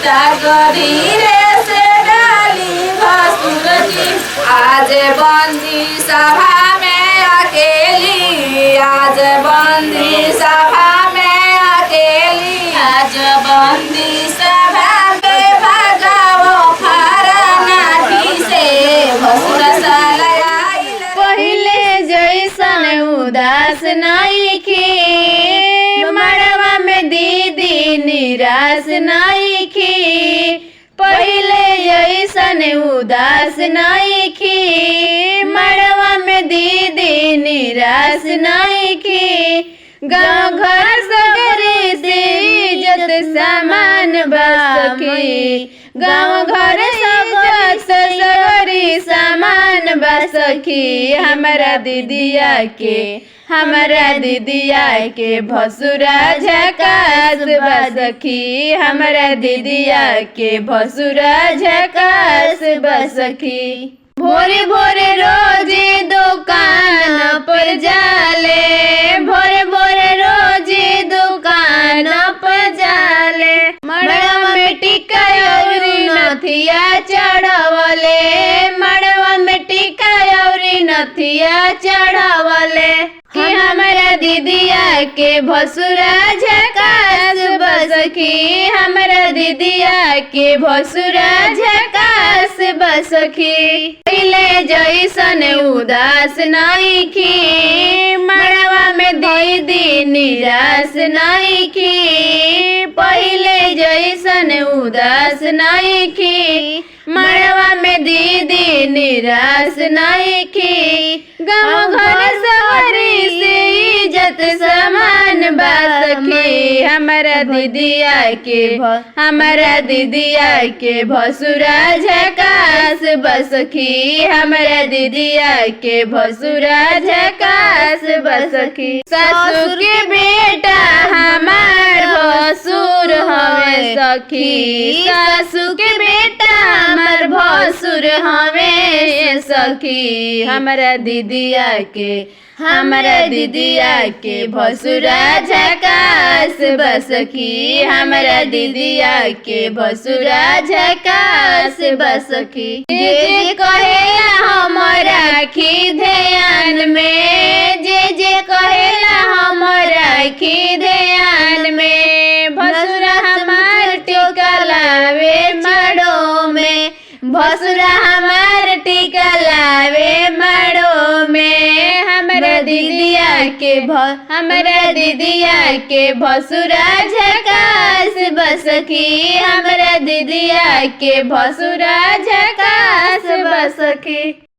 चाकरी रे से डाली भसुर जी। आज बंदी सभा में अकेली, आज बंदी सभा में अकेली, आज बंदी सभा में भगाओ फरनाठी से भसुर सलाइल। पहिले जैसन उदास नइखे, मड़वा में दीदी निराश नइखे। पहिले जैसन उदास नइखे, मड़वा में दीदी निराश नइखे। गाँव घर सगरे से इज्जत सामान बसखी, गाँव घर सगरी सामान बसखी। हमारा दीदिया के भसुरा झकास बसखी, हमारा दीदिया के भसुरा झकास बसखी। भोरे भोरे रोजे दुकान पर जाले, भोरे भोरे रोजे दुकान पर जाले। मड़वा में टिका अउरी नथिया चढ़वले, मड़वा में टिका अउरी नथिया चढ़वले। कि हमारा दीदिया के भसुरा झकास बसखी, हमारा दीदिया के भसुरा झकास बसखी। पहिले जैसन उदास नइखे, मड़वा में दीदी निराश नइखे। पहिले जैसन उदास नइखे, मड़वा में दीदी निराश नइखे। गाँव घर सगरी से इज्जत सामान बसखी, हमारा दीदिया के भसुरा झकास बसखी, हमारा दीदिया के भसुरा झकास बसखी। सासू के बेटा हमार भसुर हवे सखी, सासू के बेटा हमार भसुर हवे सखी। हमारा दीदिया के भसुरा झकास बसखी, हमारा दीदिया के भसुरा झकास बसखी। जे जे कहेला हम राखी ध्यान में, जे कहेला हम राखी ध्यान में। भसुरा हमार टिका लावे मड़ो में, भसुरा हमार टिका लावे मड़ो में। हमारा दीदिया के भसुरा झकास बसखी, हमारा दीदिया के भसुरा झकास बसखी।